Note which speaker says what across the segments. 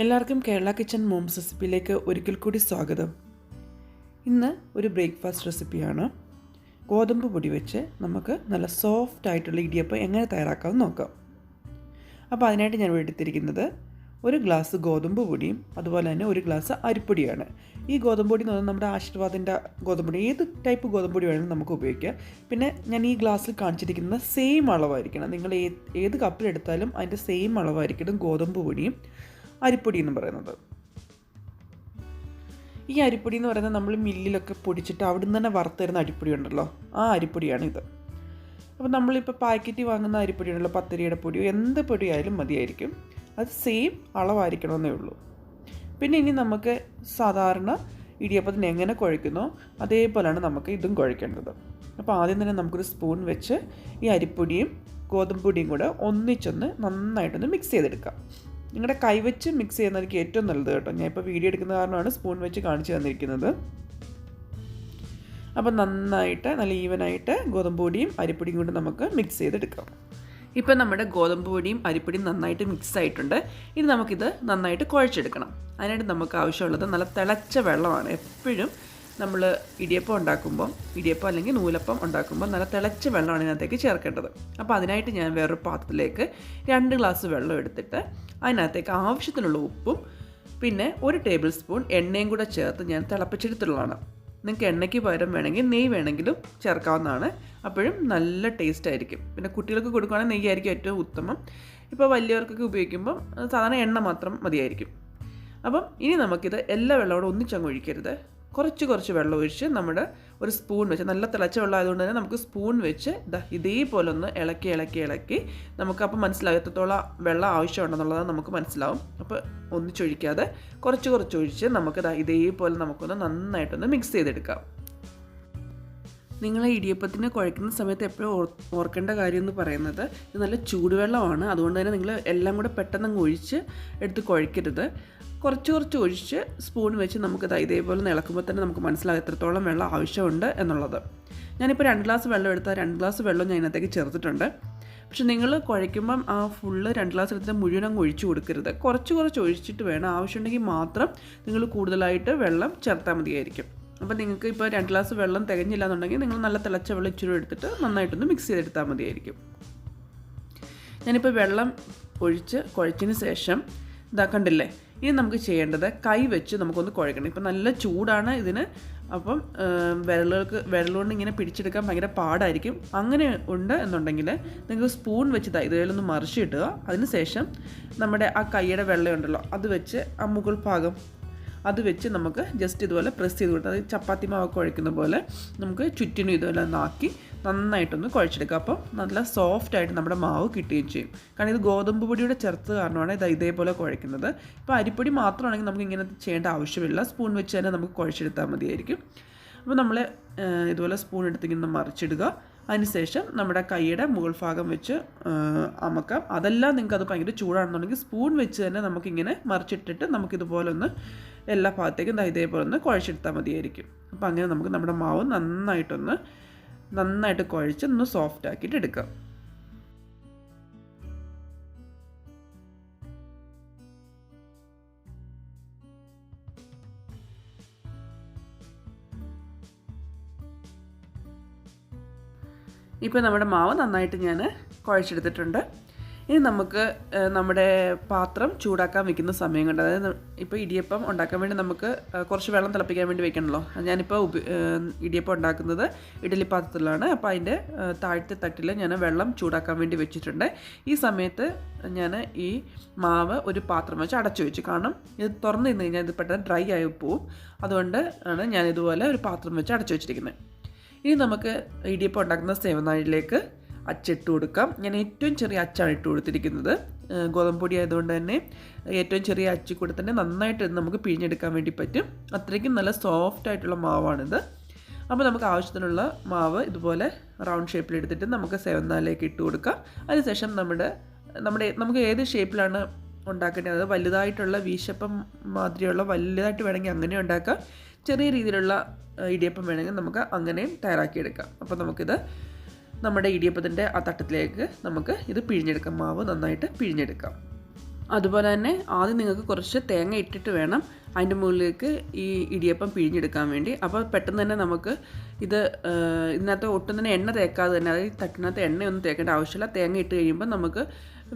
Speaker 1: എല്ലാവർക്കും Kerala kitchen moms റെസിപ്പിയിലേക്ക് ഒരിക്കൽ കൂടി സ്വാഗതം. ഇന്ന് ഒരു ബ്രേക്ക്ഫാസ്റ്റ് റെസിപ്പിയാണ്. ഗോതമ്പ് പൊടി വെച്ച് നമുക്ക് നല്ല സോഫ്റ്റ് ആയിട്ടുള്ള ഇടിയപ്പം എങ്ങനെ തയ്യാറാക്കാമെന്ന് നോക്കാം. അപ്പോൾ അതിനായിട്ട് ഞാൻ എടുത്തിരിക്കുന്നത് ഒരു ഗ്ലാസ് ഗോതമ്പ് പൊടിയും അതുപോലെ തന്നെ ഒരു ഗ്ലാസ് അരിപ്പൊടിയാണ്. ഈ ഗോതമ്പ് പൊടി എന്ന് പറഞ്ഞാൽ നമ്മുടെ ആശീർവാദിൻ്റെ ഗോതമ്പ് പൊടി, ഏത് ടൈപ്പ് ഗോതമ്പ് പൊടി വേണമെങ്കിലും നമുക്ക് ഉപയോഗിക്കാം. പിന്നെ ഞാൻ ഈ ഗ്ലാസ്സിൽ കാണിച്ചിരിക്കുന്ന സെയിം അളവായിരിക്കണം. നിങ്ങൾ ഏത് കപ്പിലെടുത്താലും അതിൻ്റെ സെയിം അളവായിരിക്കണം ഗോതമ്പ് പൊടിയും അരിപ്പൊടി എന്ന് പറയുന്നത്. ഈ അരിപ്പൊടി എന്ന് പറയുന്നത് നമ്മൾ മില്ലിലൊക്കെ പൊടിച്ചിട്ട് അവിടെ നിന്ന് തന്നെ വറുത്തരുന്ന അരിപ്പൊടി ഉണ്ടല്ലോ, ആ അരിപ്പൊടിയാണിത്. അപ്പോൾ നമ്മളിപ്പോൾ പാക്കറ്റ് വാങ്ങുന്ന അരിപ്പൊടി ഉണ്ടല്ലോ, പത്തരിയുടെ പൊടിയോ എന്ത് പൊടിയായാലും മതിയായിരിക്കും. അത് സെയിം അളവായിരിക്കണമെന്നേ ഉള്ളൂ. പിന്നെ ഇനി നമുക്ക് സാധാരണ ഇടിയപ്പത്തിന് എങ്ങനെ കുഴയ്ക്കുന്നോ അതേപോലെയാണ് നമുക്ക് ഇതും കുഴയ്ക്കേണ്ടത്. അപ്പോൾ ആദ്യം തന്നെ നമുക്കൊരു സ്പൂൺ വെച്ച് ഈ അരിപ്പൊടിയും ഗോതമ്പ് പൊടിയും കൂടെ ഒന്നിച്ചൊന്ന് നന്നായിട്ടൊന്ന് മിക്സ് ചെയ്തെടുക്കാം. നിങ്ങളുടെ കൈവച്ച് മിക്സ് ചെയ്യുന്നതായിരിക്കും ഏറ്റവും നല്ലത് കേട്ടോ. ഞാൻ ഇപ്പോൾ വീഡിയോ എടുക്കുന്ന കാരണമാണ് സ്പൂൺ വെച്ച് കാണിച്ചു തന്നിരിക്കുന്നത്. അപ്പം നന്നായിട്ട് നല്ല ഈവനായിട്ട് ഗോതമ്പ് പൊടിയും അരിപ്പൊടിയും കൊണ്ട് നമുക്ക് മിക്സ് ചെയ്തെടുക്കാം. ഇപ്പം നമ്മുടെ ഗോതമ്പ് പൊടിയും അരിപ്പൊടിയും നന്നായിട്ട് മിക്സ് ആയിട്ടുണ്ട്. ഇനി നമുക്കിത് നന്നായിട്ട് കുഴച്ചെടുക്കണം. അതിനായിട്ട് നമുക്ക് ആവശ്യമുള്ളത് നല്ല തിളച്ച വെള്ളമാണ്. എപ്പോഴും നമ്മൾ ഇടിയപ്പം ഉണ്ടാക്കുമ്പം, ഇടിയപ്പം അല്ലെങ്കിൽ നൂലപ്പം ഉണ്ടാക്കുമ്പോൾ നല്ല തിളച്ച വെള്ളമാണ് ഇതിനകത്തേക്ക് ചേർക്കേണ്ടത്. അപ്പോൾ അതിനായിട്ട് ഞാൻ വേറൊരു പാത്രത്തിലേക്ക് 2 ഗ്ലാസ് വെള്ളം എടുത്തിട്ട് അതിനകത്തേക്ക് ആവശ്യത്തിനുള്ള ഉപ്പും പിന്നെ 1 ടേബിൾ സ്പൂൺ എണ്ണയും കൂടെ ചേർത്ത് ഞാൻ തിളപ്പിച്ചെടുത്തുള്ളതാണ്. നിങ്ങൾക്ക് എണ്ണയ്ക്ക് പകരം വേണമെങ്കിൽ നെയ്യ് വേണമെങ്കിലും ചേർക്കാവുന്നതാണ്. അപ്പോഴും നല്ല ടേസ്റ്റ് ആയിരിക്കും. പിന്നെ കുട്ടികൾക്ക് കൊടുക്കുകയാണെങ്കിൽ നെയ്യായിരിക്കും ഏറ്റവും ഉത്തമം. ഇപ്പോൾ വലിയവർക്കൊക്കെ ഉപയോഗിക്കുമ്പം സാധാരണ എണ്ണ മാത്രം മതിയായിരിക്കും. അപ്പം ഇനി നമുക്കിത് എല്ലാ വെള്ളത്തോടെ ഒന്നിച്ചങ്ങ് ഒഴിക്കരുത്. കുറച്ച് വെള്ളം ഒഴിച്ച് നമ്മുടെ ഒരു സ്പൂൺ വെച്ച്, നല്ല തിളച്ച വെള്ളം ആയതുകൊണ്ട് തന്നെ നമുക്ക് സ്പൂൺ വെച്ച് ഇതേപോലെ ഒന്ന് ഇളക്കി നമുക്കപ്പോൾ മനസ്സിലാവും എത്രത്തോളം വെള്ളം ആവശ്യമുണ്ടെന്നുള്ളത് നമുക്ക് മനസ്സിലാവും. അപ്പോൾ ഒന്നിച്ചൊഴിക്കാതെ കുറച്ച് ഒഴിച്ച് നമുക്ക് ഇതേപോലെ നമുക്കൊന്ന് നന്നായിട്ടൊന്ന് മിക്സ് ചെയ്തെടുക്കാം. നിങ്ങൾ ഇടിയപ്പത്തിന് കുഴയ്ക്കുന്ന സമയത്ത് എപ്പോഴും ഓർക്കേണ്ട കാര്യം എന്ന് പറയുന്നത് ഇത് നല്ല ചൂടുവെള്ളമാണ്. അതുകൊണ്ട് തന്നെ നിങ്ങൾ എല്ലാം കൂടെ പെട്ടെന്ന് ഒഴിച്ച് എടുത്ത് കുഴയ്ക്കരുത്. കുറച്ച് ഒഴിച്ച് സ്പൂൺ വെച്ച് നമുക്ക് ഇതേപോലെ ഇളക്കുമ്പോൾ തന്നെ നമുക്ക് മനസ്സിലാകും എത്രത്തോളം വെള്ളം ആവശ്യമുണ്ട് എന്നുള്ളത്. ഞാനിപ്പോൾ 2 ഗ്ലാസ് വെള്ളം എടുത്താൽ 2 ഗ്ലാസ് വെള്ളം ഞാൻ ഇതിനകത്തേക്ക് ചേർത്തിട്ടുണ്ട്. പക്ഷെ നിങ്ങൾ കുഴയ്ക്കുമ്പം ആ ഫുള്ള് 2 ഗ്ലാസ് എടുത്തിട്ട് മുഴുവൻ അങ്ങ് ഒഴിച്ചു കൊടുക്കരുത്. കുറച്ച് ഒഴിച്ചിട്ട് വേണം, ആവശ്യമുണ്ടെങ്കിൽ മാത്രം നിങ്ങൾ കൂടുതലായിട്ട് വെള്ളം ചേർത്താൽ മതിയായിരിക്കും. അപ്പോൾ നിങ്ങൾക്ക് ഇപ്പോൾ 2 ഗ്ലാസ് വെള്ളം തികഞ്ഞില്ല എന്നുണ്ടെങ്കിൽ നിങ്ങൾ നല്ല തിളച്ച വെള്ളം ഇച്ചിരി എടുത്തിട്ട് നന്നായിട്ടൊന്ന് മിക്സ് ചെയ്തെടുത്താൽ മതിയായിരിക്കും. ഞാനിപ്പോൾ വെള്ളം ഒഴിച്ച് കുഴച്ചതിന് ശേഷം കണ്ടില്ലേ, ഇനി നമുക്ക് ചെയ്യേണ്ടത് കൈ വെച്ച് നമുക്കൊന്ന് കുഴക്കണം. ഇപ്പം നല്ല ചൂടാണ് ഇതിന്. അപ്പം വിരലുകൊണ്ട് ഇങ്ങനെ പിടിച്ചെടുക്കാൻ ഭയങ്കര പാടായിരിക്കും. അങ്ങനെ ഉണ്ട് എന്നുണ്ടെങ്കിൽ നിങ്ങൾക്ക് സ്പൂൺ വെച്ച് ഇതുപോലൊന്ന് മറിച്ചിടുക. അതിന് ശേഷം നമ്മുടെ ആ കൈയുടെ വെള്ളമുണ്ടല്ലോ അത് വെച്ച് ആ മുകൾ ഭാഗം അത് വെച്ച് നമുക്ക് ജസ്റ്റ് ഇതുപോലെ പ്രസ് ചെയ്ത് കൊടുത്താൽ, അത് ചപ്പാത്തി മാവ് കുഴക്കുന്ന പോലെ നമുക്ക് ചുറ്റിനും ഇതുപോലെ ഒന്നാക്കി നന്നായിട്ടൊന്ന് കുഴച്ചെടുക്കുക. അപ്പം നല്ല സോഫ്റ്റായിട്ട് നമ്മുടെ മാവ് കിട്ടുകയും ചെയ്യും. കാരണം ഇത് ഗോതമ്പ് പൊടിയുടെ ചേർത്ത് കാരണമാണ് ഇതേപോലെ കുഴക്കുന്നത്. ഇപ്പോൾ അരിപ്പൊടി മാത്രമാണെങ്കിൽ നമുക്ക് ഇങ്ങനെ ചെയ്യേണ്ട ആവശ്യമില്ല. സ്പൂൺ വെച്ച് തന്നെ നമുക്ക് കുഴച്ചെടുത്താൽ മതിയായിരിക്കും. അപ്പോൾ നമ്മൾ ഇതുപോലെ സ്പൂൺ എടുത്തിങ്ങനെ മറിച്ചിടുക. അതിനുശേഷം നമ്മുടെ കൈയുടെ മുകൾ ഭാഗം വെച്ച് അമക്കാം. അതെല്ലാം നിങ്ങൾക്ക് അത് ഭയങ്കര ചൂടാണെന്നുണ്ടെങ്കിൽ സ്പൂൺ വെച്ച് തന്നെ നമുക്കിങ്ങനെ മറിച്ചിട്ടിട്ട് നമുക്കിതുപോലെ ഒന്ന് എല്ലാ ഭാഗത്തേക്കും ഇതേപോലെ ഒന്ന് കുഴച്ചെടുത്താൽ മതിയായിരിക്കും. അപ്പോൾ അങ്ങനെ നമുക്ക് നമ്മുടെ മാവ് നന്നായിട്ട് കുഴച്ച് ഒന്ന് സോഫ്റ്റ് ആക്കിയിട്ട് എടുക്കാം. ഇപ്പോൾ നമ്മുടെ മാവ് നന്നായിട്ട് ഞാൻ കുഴച്ചെടുത്തിട്ടുണ്ട്. ഇനി നമുക്ക് നമ്മുടെ പാത്രം ചൂടാക്കാൻ വെക്കുന്ന സമയം കൊണ്ട്, അതായത് ഇപ്പോൾ ഇടിയപ്പം ഉണ്ടാക്കാൻ വേണ്ടി നമുക്ക് കുറച്ച് വെള്ളം തിളപ്പിക്കാൻ വേണ്ടി വെക്കണമല്ലോ. ഞാനിപ്പോൾ ഇടിയപ്പം ഉണ്ടാക്കുന്നത് ഇഡ്ഡലി പാത്രത്തിലാണ്. അപ്പോൾ അതിൻ്റെ താഴത്തെ തട്ടിൽ ഞാൻ വെള്ളം ചൂടാക്കാൻ വേണ്ടി വെച്ചിട്ടുണ്ട്. ഈ സമയത്ത് ഞാൻ ഈ മാവ് ഒരു പാത്രം വെച്ച് അടച്ചു വെച്ചു. കാരണം ഇത് തുറന്നു നിന്ന് കഴിഞ്ഞാൽ ഇത് പെട്ടെന്ന് ഡ്രൈ ആയി പോവും. അതുകൊണ്ട് ആണ് ഞാൻ ഇതുപോലെ ഒരു പാത്രം വെച്ച് അടച്ചു വെച്ചിരിക്കുന്നത്. ഇനി നമുക്ക് ഇടിയപ്പം ഉണ്ടാക്കുന്ന സേവനാഴിയിലേക്ക് അച്ചിട്ട് കൊടുക്കാം. ഞാൻ ഏറ്റവും ചെറിയ അച്ചാണ് ഇട്ട് കൊടുത്തിരിക്കുന്നത്. ഗോതമ്പ് പൊടി ആയതുകൊണ്ട് തന്നെ ഏറ്റവും ചെറിയ അച്ചി കൂടെ തന്നെ നന്നായിട്ട് നമുക്ക് പിഴിഞ്ഞെടുക്കാൻ വേണ്ടി പറ്റും. അത്രയ്ക്കും നല്ല സോഫ്റ്റ് ആയിട്ടുള്ള മാവാണിത്. അപ്പോൾ നമുക്ക് ആവശ്യത്തിനുള്ള മാവ് ഇതുപോലെ റൗണ്ട് ഷേപ്പിലെടുത്തിട്ട് നമുക്ക് സേവനാഴിയിലേക്ക് ഇട്ട് കൊടുക്കാം. അതിനുശേഷം നമുക്ക് ഏത് ഷേപ്പിലാണ് ഉണ്ടാക്കേണ്ടത്, വലുതായിട്ടുള്ള വീശപ്പം മാതിരിയുള്ള വലുതായിട്ട് വേണമെങ്കിൽ അങ്ങനെ ഉണ്ടാക്കാം. ചെറിയ രീതിയിലുള്ള ഇടിയപ്പം വേണമെങ്കിൽ നമുക്ക് അങ്ങനെയും തയ്യാറാക്കിയെടുക്കാം. അപ്പോൾ നമുക്കിത് നമ്മുടെ ഇടിയപ്പത്തിൻ്റെ ആ തട്ടത്തിലേക്ക് നമുക്ക് ഇത് പിഴിഞ്ഞെടുക്കാം. മാവ് നന്നായിട്ട് പിഴിഞ്ഞെടുക്കാം. അതുപോലെ തന്നെ ആദ്യം നിങ്ങൾക്ക് കുറച്ച് തേങ്ങ ഇട്ടിട്ട് വേണം അതിൻ്റെ മുകളിലേക്ക് ഈ ഇടിയപ്പം പിഴിഞ്ഞെടുക്കാൻ വേണ്ടി. അപ്പോൾ പെട്ടെന്ന് തന്നെ നമുക്ക് ഇത് ഇതിനകത്ത് ഒട്ടും തന്നെ എണ്ണ തേക്കാതെ തന്നെ, അതായത് തട്ടിനകത്ത് എണ്ണയൊന്നും തേക്കേണ്ട ആവശ്യമില്ല. തേങ്ങ ഇട്ട് കഴിയുമ്പോൾ നമുക്ക്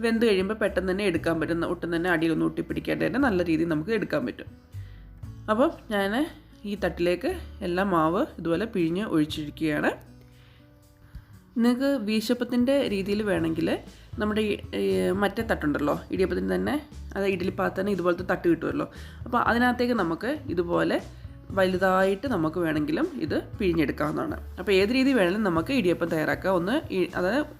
Speaker 1: വെന്ത് കഴിയുമ്പോൾ പെട്ടെന്ന് തന്നെ എടുക്കാൻ പറ്റും. ഒട്ടും തന്നെ അടിയിലൊന്നും ഒട്ടിപ്പിടിക്കാതെ തന്നെ നല്ല രീതിയിൽ നമുക്ക് എടുക്കാൻ പറ്റും. അപ്പോൾ ഞാൻ ഈ തട്ടിലേക്ക് എല്ലാ മാവ് ഇതുപോലെ പിഴിഞ്ഞ് ഒഴിച്ചിരിക്കുകയാണ്. നിങ്ങൾക്ക് വീശപ്പത്തിൻ്റെ രീതിയിൽ വേണമെങ്കിൽ നമ്മുടെ മറ്റേ തട്ടുണ്ടല്ലോ, ഇടിയപ്പത്തിന് തന്നെ, അത് ഇഡ്ഡലിപ്പാത്രത്തിന് ഇതുപോലത്തെ തട്ട് കിട്ടുമല്ലോ. അപ്പോൾ അതിനകത്തേക്ക് നമുക്ക് ഇതുപോലെ വലുതായിട്ട് നമുക്ക് വേണമെങ്കിലും ഇത് പിഴിഞ്ഞെടുക്കാവുന്നതാണ്. അപ്പോൾ ഏത് രീതി വേണമെങ്കിലും നമുക്ക് ഇടിയപ്പം തയ്യാറാക്കാം. അതായത്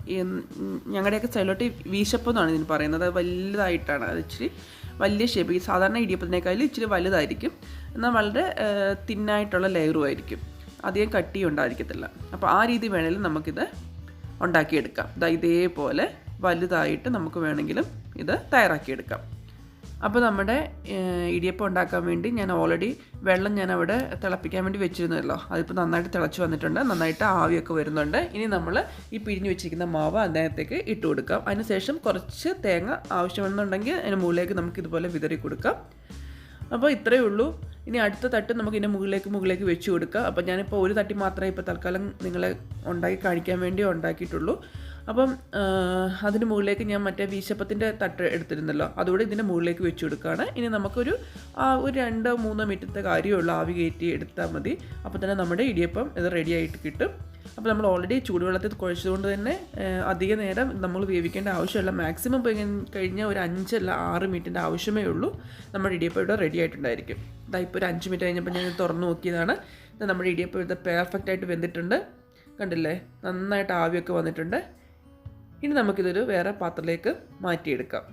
Speaker 1: ഞങ്ങളുടെയൊക്കെ സ്റ്റൈലോട്ട് വീശപ്പം എന്നാണ് ഇതിന് പറയുന്നത്. അത് വലുതായിട്ടാണ്, അത് ഇച്ചിരി വലിയ ഷേപ്പ്. ഈ സാധാരണ ഇടിയപ്പത്തിനേക്കാളും ഇച്ചിരി വലുതായിരിക്കും, എന്നാൽ വളരെ തിന്നായിട്ടുള്ള ലെയറും ആയിരിക്കും, അധികം കട്ടിയും ഉണ്ടായിരിക്കത്തില്ല. അപ്പോൾ ആ രീതി വേണമെങ്കിലും നമുക്കിത് ഉണ്ടാക്കിയെടുക്കാം. ഇതേപോലെ വലുതായിട്ട് നമുക്ക് വേണമെങ്കിലും ഇത് തയ്യാറാക്കിയെടുക്കാം. അപ്പോൾ നമ്മുടെ ഇടിയപ്പം ഉണ്ടാക്കാൻ വേണ്ടി ഞാൻ ഓൾറെഡി വെള്ളം ഞാൻ അവിടെ തിളപ്പിക്കാൻ വേണ്ടി വെച്ചിരുന്നല്ലോ. അതിപ്പോൾ നന്നായിട്ട് തിളച്ച് വന്നിട്ടുണ്ട്, നന്നായിട്ട് ആവിയൊക്കെ വരുന്നുണ്ട്. ഇനി നമ്മൾ ഈ പിഴിഞ്ഞ് വെച്ചിരിക്കുന്ന മാവ് അതിനകത്തേക്ക് ഇട്ട് കൊടുക്കാം. അതിനുശേഷം കുറച്ച് തേങ്ങ ആവശ്യമെന്നുണ്ടെങ്കിൽ അതിന് മുകളിലേക്ക് നമുക്ക് ഇതുപോലെ വിതറി കൊടുക്കാം. അപ്പോൾ ഇത്രയേ ഉള്ളൂ. ഇനി അടുത്ത തട്ട് നമുക്ക് ഇതിൻ്റെ മുകളിലേക്ക് വെച്ച് കൊടുക്കുക. അപ്പോൾ ഞാനിപ്പോൾ ഒരു തട്ടി മാത്രമേ ഇപ്പോൾ തൽക്കാലം നിങ്ങളെ ഉണ്ടാക്കി കാണിക്കാൻ വേണ്ടി ഉണ്ടാക്കിയിട്ടുള്ളൂ. അപ്പം അതിന് മുകളിലേക്ക് ഞാൻ മറ്റേ വീശപ്പത്തിൻ്റെ തട്ട് എടുത്തിരുന്നല്ലോ, അതുകൂടെ ഇതിൻ്റെ മുകളിലേക്ക് വെച്ച് കൊടുക്കുകയാണ്. ഇനി നമുക്കൊരു 2-3 മിനിറ്റത്തെ കാര്യമുള്ളൂ, ആവി കയറ്റി എടുത്താൽ മതി. അപ്പോൾ തന്നെ നമ്മുടെ ഇടിയപ്പം ഇത് റെഡി ആയിട്ട് കിട്ടും. അപ്പോൾ നമ്മൾ ഓൾറെഡി ചൂടുവെള്ളത്തിൽ കുഴച്ചതുകൊണ്ട് തന്നെ അധിക നേരം നമ്മൾ വേവിക്കേണ്ട ആവശ്യമില്ല. മാക്സിമം പോയി കഴിഞ്ഞാൽ ഒരു 5-6 മിനിറ്റിൻ്റെ ആവശ്യമേ ഉള്ളൂ. നമ്മുടെ ഇടിയപ്പം ഇവിടെ റെഡി ആയിട്ടുണ്ടായിരിക്കും. ഇപ്പോൾ ഒരു 5 മിനിറ്റ് കഴിഞ്ഞപ്പോൾ ഞാൻ തുറന്ന് നോക്കിയതാണ്. നമ്മുടെ ഇടിയപ്പം ഇവിടെ പെർഫെക്റ്റായിട്ട് വെന്തിട്ടുണ്ട്, കണ്ടില്ലേ, നന്നായിട്ട് ആവിയൊക്കെ വന്നിട്ടുണ്ട്. ഇനി നമുക്കിതൊരു വേറെ പാത്രത്തിലേക്ക് മാറ്റിയെടുക്കാം.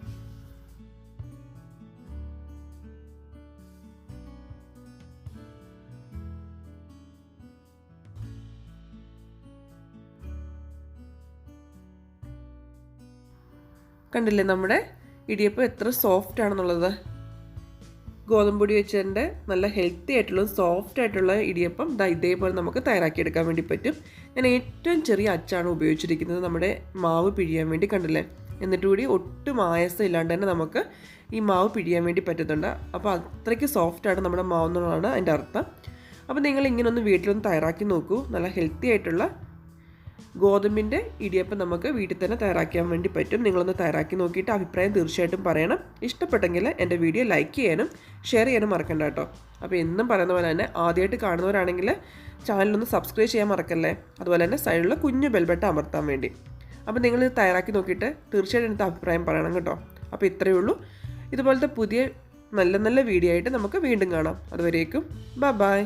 Speaker 1: കണ്ടില്ലേ നമ്മുടെ ഇടിയപ്പം എത്ര സോഫ്റ്റ് ആണെന്നുള്ളത്. ഗോതമ്പൊടി വെച്ചതിൻ്റെ നല്ല ഹെൽത്തി ആയിട്ടുള്ള സോഫ്റ്റ് ആയിട്ടുള്ള ഇടിയപ്പം ഇതേപോലെ നമുക്ക് തയ്യാറാക്കിയെടുക്കാൻ വേണ്ടി പറ്റും. ഞാൻ ഏറ്റവും ചെറിയ അച്ചാണ് ഉപയോഗിച്ചിരിക്കുന്നത് നമ്മുടെ മാവ് പിഴിയാൻ വേണ്ടി, കണ്ടില്ലേ. എന്നിട്ട് കൂടി ഒട്ടും ആയാസം ഇല്ലാണ്ട് തന്നെ നമുക്ക് ഈ മാവ് പിഴിയാൻ വേണ്ടി പറ്റുന്നുണ്ട്. അപ്പോൾ അത്രയ്ക്ക് സോഫ്റ്റാണ് നമ്മുടെ മാവ് എന്നുള്ളതാണ് അതിൻ്റെ അർത്ഥം. അപ്പോൾ നിങ്ങൾ ഇങ്ങനൊന്ന് വീട്ടിലൊന്ന് തയ്യാറാക്കി നോക്കൂ. നല്ല ഹെൽത്തി ആയിട്ടുള്ള ഗോതമ്പിൻ്റെ ഇടിയപ്പം നമുക്ക് വീട്ടിൽ തന്നെ തയ്യാറാക്കാൻ വേണ്ടി പറ്റും. നിങ്ങളൊന്ന് തയ്യാറാക്കി നോക്കിയിട്ട് അഭിപ്രായം തീർച്ചയായിട്ടും പറയണം. ഇഷ്ടപ്പെട്ടെങ്കിൽ എൻ്റെ വീഡിയോ ലൈക്ക് ചെയ്യാനും ഷെയർ ചെയ്യാനും മറക്കണ്ട കേട്ടോ. അപ്പോൾ എന്നും പറയുന്ന പോലെ തന്നെ ആദ്യമായിട്ട് കാണുന്നവരാണെങ്കിൽ ചാനലൊന്ന് സബ്സ്ക്രൈബ് ചെയ്യാൻ മറക്കല്ലേ. അതുപോലെ തന്നെ സൈഡിലുള്ള കുഞ്ഞു ബെൽബട്ടൺ അമർത്താൻ വേണ്ടി. അപ്പോൾ നിങ്ങൾ തയ്യാറാക്കി നോക്കിയിട്ട് തീർച്ചയായിട്ടും എൻ്റെ അഭിപ്രായം പറയണം കേട്ടോ. അപ്പോൾ ഇത്രയേ ഉള്ളൂ. ഇതുപോലത്തെ പുതിയ നല്ല നല്ല വീഡിയോ ആയിട്ട് നമുക്ക് വീണ്ടും കാണാം. അതുവരേക്കും ബൈ.